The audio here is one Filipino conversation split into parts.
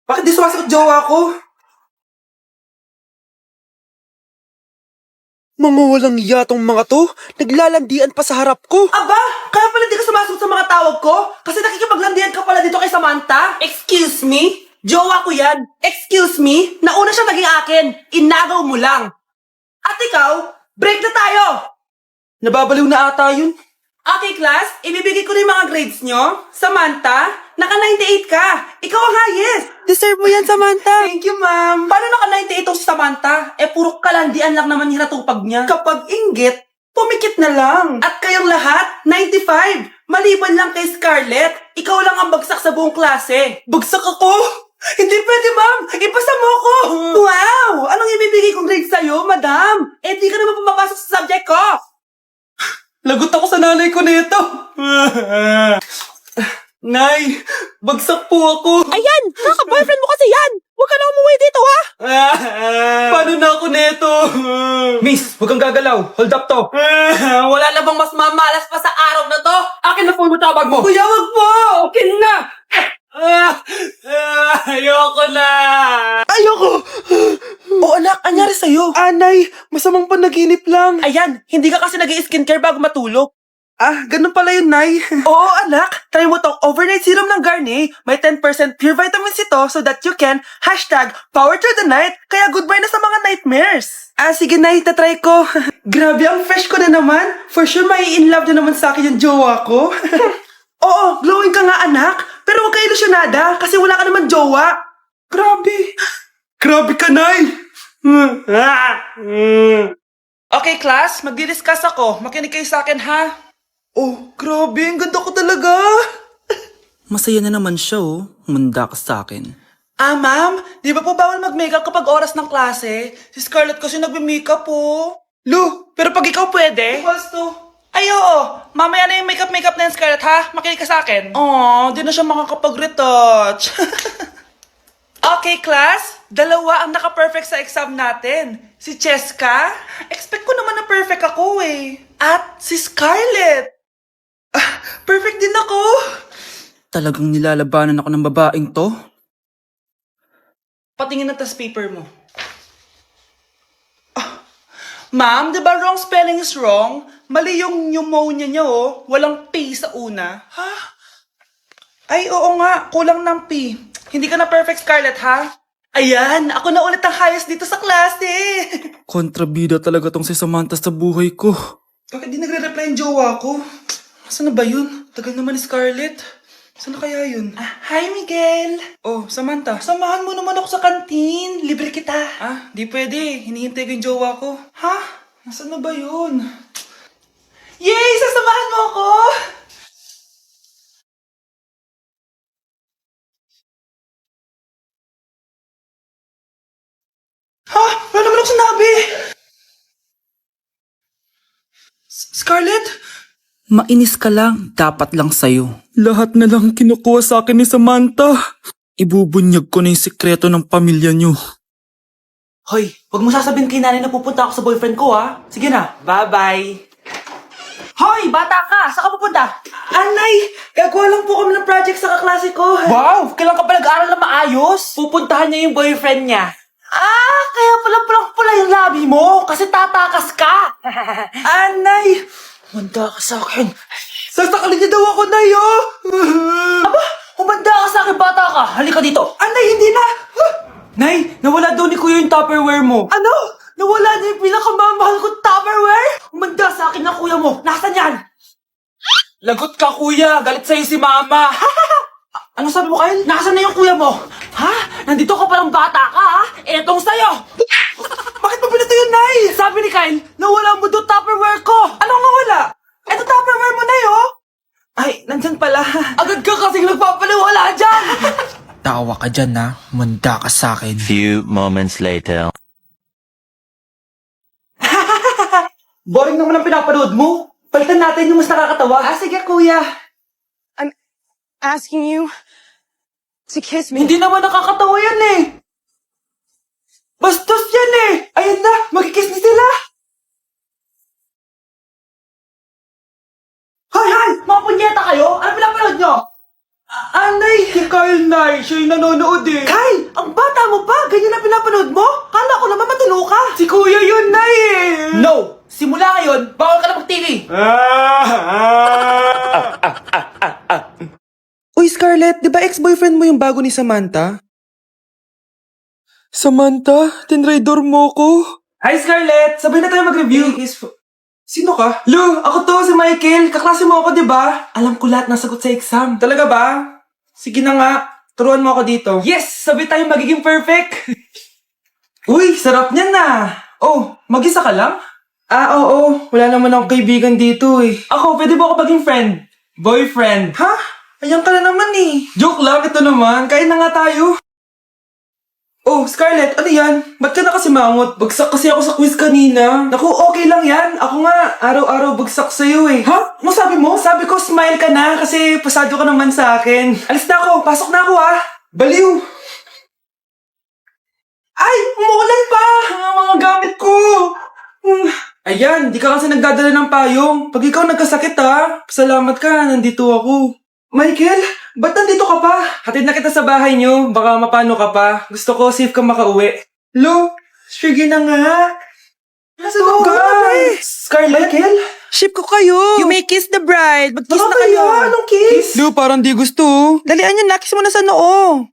Bakit di sumasagot jowa ko? Mga walang yatong mga to, naglalandian pa sa harap ko. Aba, kaya pala di ka sumasagot sa mga tawag ko? Kasi nakikipaglandian ka pala dito kay Samantha? Excuse me? Jowa ko yan. Excuse me? Nauna siya naging akin. Inagaw mo lang. At ikaw, break na tayo! Nababaliw na ata yun. Okay, class. Ibibigay ko na yung mga grades nyo. Samantha, naka-98 ka. Ikaw ang highest. Deserve mo yan, Samantha. Thank you, ma'am. Paano naka-98 si Samantha? Puro kalandian lang naman hinatupag niya. Kapag inggit, pumikit na lang. At kayong lahat, 95. Maliban lang kay Scarlett, ikaw lang ang bagsak sa buong klase. Bagsak ako? Hindi pwede, ma'am. Ipasa mo ako. Wow! Anong ibibigay kong grade sa'yo, madam? Di ka naman pumapasok sa subject ko. Lagot ako sa nanay ko nito. Nay, bagsak po ako. Ayan, kaka-boyfriend mo kasi yan. Huwag ka na umuwi dito, ha? Paano na ako neto? Miss, huwag kang gagalaw. Hold up to. Wala na bang mas mamalas pa sa araw na to? Akin na phone mo, tawag mo. Kuya, wag po. Akin na. Ayoko na. Ayoko! O anak, anyari sa'yo? Anay, masamang panaginip lang. Ayan, hindi ka kasi nag-i-skincare bago matulog. Ganun pala yun, Nay. Oo, anak. Try mo tong overnight serum ng Garnier. May 10% pure vitamins ito so that you can #power through the night. Kaya goodbye na sa mga nightmares. Sige, Nay, tatry ko. Grabe, ang fresh ko na naman. For sure, may in love na naman sa akin yung jowa ko. Oo, glowing ka nga, anak. Pero huwag ka ilusyonada kasi wala ka naman jowa. Grabe. Grabe ka, Nay. Okay, class. Magdi-discuss ako. Makinig kayo sa akin, ha? Oh, grabe. Ang ganda ko talaga. Masaya na naman siya, oh. Manda ka sa akin. Ma'am, di ba po bawal mag-makeup kapag oras ng klase? Si Scarlett kasi nagme-makeup po. Lu, pero pag ikaw pwede? Basto. Ay, oo. Mamaya na yung makeup na yung Scarlett, ha? Makinig ka sa akin. Di na siya makakapag-retouch. Okay, class. Dalawa ang naka-perfect sa exam natin. Si Cheska. Expect ko naman na perfect ako, eh. At si Scarlett. Perfect din ako. Talagang nilalabanan ako ng babaeng to? Patingin na test paper mo. Ma'am, di ba wrong spelling is wrong? Mali yung pneumonia niya, oh. Walang P sa una. Ha? Ay, oo nga. Kulang ng P. Hindi ka na perfect, Scarlett, ha? Ayan, ako na ulit ang highest dito sa klase. Kontrabida talaga tong si Samantha sa buhay ko. Bakit di nagre-reply yung jowa ko? Saan na ba yun? Tagal naman ni Scarlett. Saan na kaya yun? Hi, Miguel! Oh, Samantha, samahan mo naman ako sa kantin. Libre kita. Di pwede. Hinihintay ko yung jowa ko. Ha? Nasaan na ba yun? Yay! Sasamahan mo ako! Ha? Wala naman ako sinabi! Scarlett? Mainis ka lang, dapat lang sa'yo. Lahat na lang kinukuha sa akin ni Samantha. Ibubunyag ko na yung sikreto ng pamilya niyo. Hoy, wag mo sasabihin kay nanay na pupunta ako sa boyfriend ko, ha? Sige na, bye-bye. Hoy, bata ka! Saan ka pupunta? Anay, gagawa lang po kami ng project sa kaklase ko. Wow! Kailan ka pa nag-aaral na maayos? Pupuntahan niya yung boyfriend niya. Kaya pala pulang-pula yung labi mo kasi tatakas ka. Anay, humanda ka sa akin. Sasakalin niya daw ako, Nay, oh. Aba, humanda ka sa akin, bata ka. Halika dito. Anay, hindi na. Nay, nawala daw ni Kuya yung Tupperware mo. Ano? Nawala niya yung pinakamamahal kong Tupperware? Humanda sa akin ng kuya mo. Nasaan yan? Lagot ka, Kuya. Galit sa'yo si Mama. Ano sabi mo, Kyle? Nasaan na yung kuya mo? Ha? Nandito ka palang bata ka, ha? Etong sa'yo. Bakit mo pinito yun, Nay? Sabi ni Kyle, nawala mo doon Tupperware ko. Anong nawala? Eto Tupperware mo, Nay, oh. Ay, nandyan pala. Agad ka kasing nagpapaliwala dyan. Tawa ka dyan, ha? Manda ka sa akin. Few moments later. Boring naman ang pinapanood mo. Palitan natin yung mas nakakatawa. Sige, Kuya. Asking you to kiss me. Hindi naman nakakatawa yan, eh. Bastos yan, eh. Ayan na, magkikiss na sila. Hay! Mga punyeta kayo? Ano pinapanood nyo? Anay! Si Kyle, Nay. Siya yung nanonood, eh. Kyle! mo pa? Ganyan na pinapanood mo? Kala ko naman matino ka. Si Kuya yun, Nay eh. No! Simula ngayon, bawal ka na mag-TV. Uy, Scarlett, di ba ex-boyfriend mo yung bago ni Samantha? Samantha, tinraidor mo ko. Hi, Scarlett! Sabay na tayo mag-review. Sino ka? Lu, ako to, si Michael. Kaklase mo ako, di ba? Alam ko lahat ng sagot sa exam. Talaga ba? Sige na nga. Turuan mo ako dito. Yes! Sabay tayo magiging perfect. Uy, sarap niyan na. Oh, mag-isa ka lang? Oo. Wala naman akong kaibigan dito eh. Ako, pwede ba ako maging friend? Boyfriend. Ha? Ayan ka na naman eh. Joke lang, ito naman. Kain na nga tayo. Oh, Scarlett, ano yan? Ba't ka na kasi mangot? Bagsak kasi ako sa quiz kanina. Naku, okay lang yan. Ako nga, araw-araw bagsak sa'yo eh. Ha? Ano sabi mo? Sabi ko, smile ka na kasi pasado ka naman sa akin. Alis na ako, pasok na ako ah. Baliw. Ay, umuulan pa! Ang mga gamit ko! Ayan, di ka kasi nagdadala ng payong. Pag ikaw nagkasakit ha, salamat ka, nandito ako. Michael, ba't nandito ka pa? Hatid na kita sa bahay niyo, baka mapano ka pa. Gusto ko safe ka makauwi. Lo, sige na nga. Nasaan ka? Scarlett? Michael? Ship ko kayo. You may kiss the bride. Mag-kiss na kayo. Anong kiss? Lu, parang di gusto. Dalian yan, nakis mo na sa noo.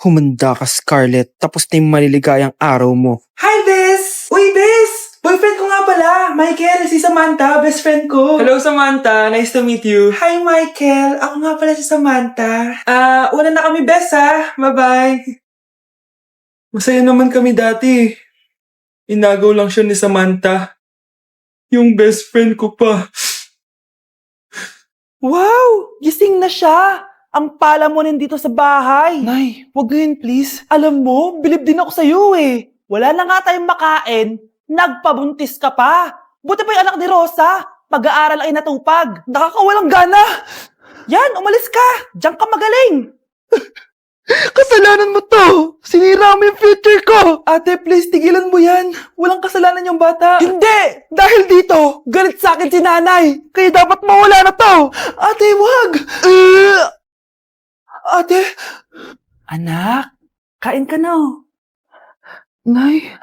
Humanda ka, Scarlett. Tapos na yung maliligayang araw mo. Hi, Bes! Uy, Bes! Boyfriend ko nga pala, Michael, si Samantha, best friend ko. Hello, Samantha. Nice to meet you. Hi, Michael. Ako nga pala si Samantha. Una na kami, Bes, ha? Bye-bye. Masaya naman kami dati. Inagaw lang siya ni Samantha. Yung best friend ko pa. Wow! Gising na siya! Ang pala mo nandito sa bahay. Nay, wag ngayon, please. Alam mo, bilib din ako sa'yo eh. Wala na nga tayong makain, nagpabuntis ka pa. Buti pa yung anak ni Rosa. Pag-aaral ang inatupag. Nakakawalang gana. Yan, umalis ka. Diyan ka magaling. Kasalanan mo to! Sinira mo yung future ko! Ate, please, tigilan mo yan. Walang kasalanan yung bata. Hindi! Dahil dito, galit sa akin si nanay. Kaya dapat mawala na to. Ate, wag! Ate! Anak, kain ka na. Nay,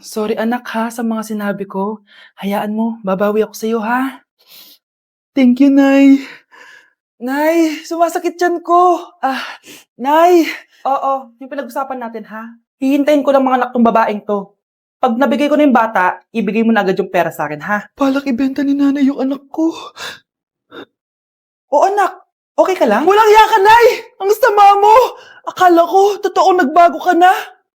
Sorry anak ha sa mga sinabi ko. Hayaan mo, babawi ako sa'yo ha. thank you, Nay. Nay, sumasakit yan ko. Nay. Oo, yung pinag-usapan natin ha. Hihintayin ko ng mga anak tong babaeng to. Pag nabigay ko na yung bata, ibigay mo na agad yung pera sa akin ha. Balak ibenta ni nanay yung anak ko. O anak, okay ka lang? Walang hiya ka, Nay! Ang sama mo! Akala ko, totoong nagbago ka na.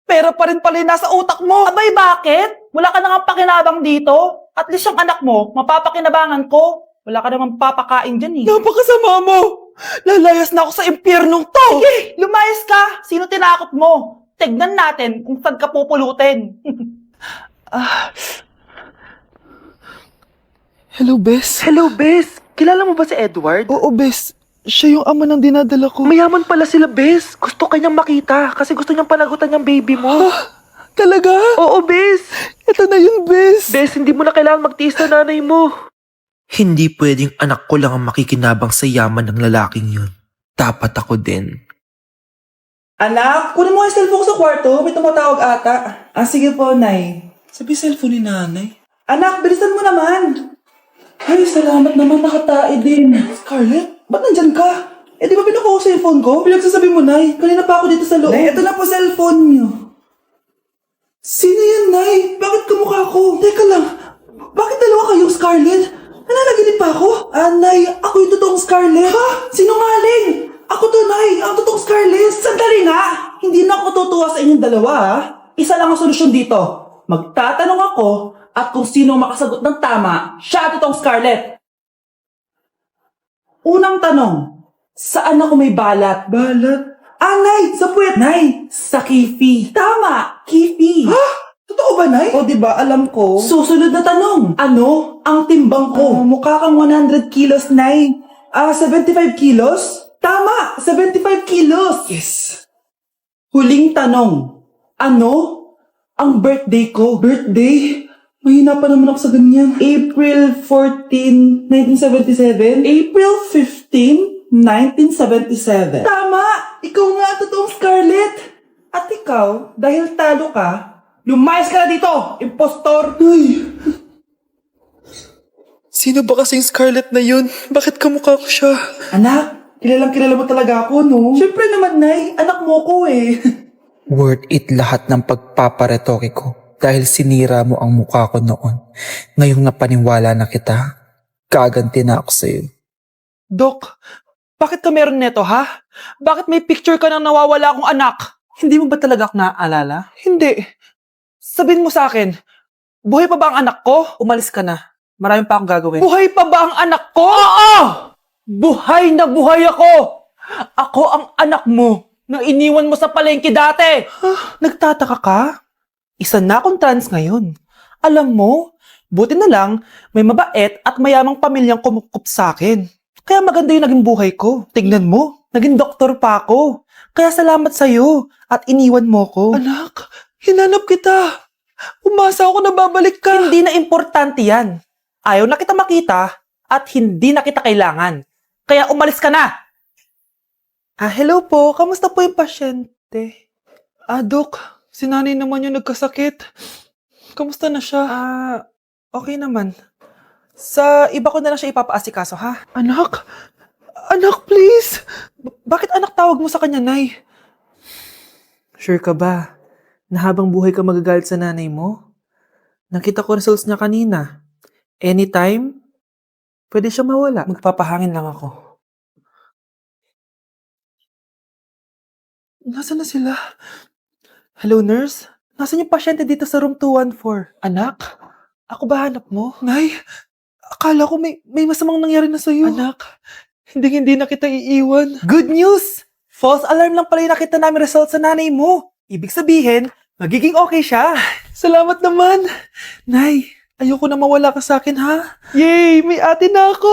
Pera pa rin pala yung nasa utak mo. Abay, bakit? Wala ka nang pakinabang dito. At least yung anak mo, mapapakinabangan ko. Wala ka namang papakain dyan eh. Napakasama mo! Lalayas na ako sa impyernong to! Sige, lumayas ka. Sino tinakot mo? Tignan natin kung saan ka pupulutin. Hello, Bes. Hello, Bes. Kilala mo ba si Edward? Oo, Bes. Siya yung ama ng dinadala ko. Mayaman pala sila, Bes. Gusto kanyang makita kasi gusto niyang panagutan yung baby mo. Talaga? Oo, Bes. Ito na yun, Bes. Bes, hindi mo na kailangan magtiis na nanay mo. Hindi pwedeng anak ko lang ang makikinabang sa yaman ng lalaking yun. Dapat ako din. Anak, kunin mo yung cellphone ko sa kwarto. May tumatawag ata. Sige po, Nay. Sabi cellphone ni nanay. Anak, bilisan mo naman. Ay, salamat naman, nakatae din. Scarlett, ba't nandyan ka? Eh, di ba pinukuha ko sa phone ko? Pinagsasabi mo, Nay. Kanina pa ako dito sa loob. Nay, ito na po cellphone niyo. Sino yan, Nay? Bakit kamukha ko? Teka lang, bakit dalawa kayong Scarlett? Nananaginip pa ako? Nay, ako yung totoong Scarlett. Ha? Sinungaling! Ako to, Nay, ang totoong Scarlett. Sandali nga! Hindi na ako tutuwa sa inyong dalawa, ha? Isa lang ang solusyon dito. Magtatanong ako at kung sino ang makasagot ng tama, siya ang totoong Scarlett. Unang tanong, saan ako may balat? Balat? Nay, sa puwet. Nay, sa kifi. Tama, kifi. Ha? Totoo ba, Nay? O, diba, alam ko. Susunod na tanong. Ano ang timbang ko? Mukha kang 100 kilos, Nay. 75 kilos? Tama, 75 kilos. Yes. Huling tanong. Ano ang birthday ko? Birthday? Mahina pa naman ako sa ganyan. April 14, 1977? April 15, 1977. Tama! Ikaw nga, totoong Scarlett! At ikaw, ikaw, dahil talo ka, lumayas ka na dito, impostor! Sino ba kasing Scarlett na yun? Bakit kamukha ko siya? Anak, kilalang kilala mo talaga ako, no? Siyempre naman, Nay. Anak mo ko eh. Worth it lahat ng pagpaparetoke ko dahil sinira mo ang mukha ko noon. Ngayong napaniwala na kita, gaganti na ako sa'yo. Dok, bakit ka meron neto, ha? Bakit may picture ka ng nawawala akong anak? Hindi mo ba talaga ako naaalala? Hindi. Sabihin mo sa akin, buhay pa ba ang anak ko? Umalis ka na. Marami pa akong gagawin. Buhay pa ba ang anak ko? Oo! Buhay na buhay ako! Ako ang anak mo na iniwan mo sa palengke dati! Nagtataka ka? Isa na akong trans ngayon. Alam mo, buti na lang may mabait at mayamang pamilyang kumukup sa akin. Kaya maganda yung naging buhay ko. Tignan mo, naging doktor pa ako. Kaya salamat sa'yo at iniwan mo ko. Anak, hinanap kita. Umasa ako na babalik ka. Hindi na importante yan. Ayaw na kita makita at hindi na kita kailangan. Kaya umalis ka na! Hello po. Kamusta po yung pasyente? Dok, si nanay naman yung nagkasakit. Kamusta na siya? Okay naman. Sa iba ko na lang siya ipapaasikaso, ha? Anak? Anak, please! Bakit anak tawag mo sa kanya, Nay? Sure ka ba na habang buhay ka magagalit sa nanay mo? Nakita ko results niya kanina. Anytime, pwede siya mawala. Magpapahangin lang ako. Nasaan na sila? Hello, nurse? Nasaan yung pasyente dito sa room 214? Anak? Ako ba hanap mo? Nay, akala ko may masamang nangyari na sa'yo. Anak, hindi na kita iiwan. Good news! False alarm lang pala yung nakita namin results sa nanay mo. Ibig sabihin, magiging okay siya. Salamat naman. Nay, ayoko na mawala ka sa akin, ha? Yay! May ate na ako!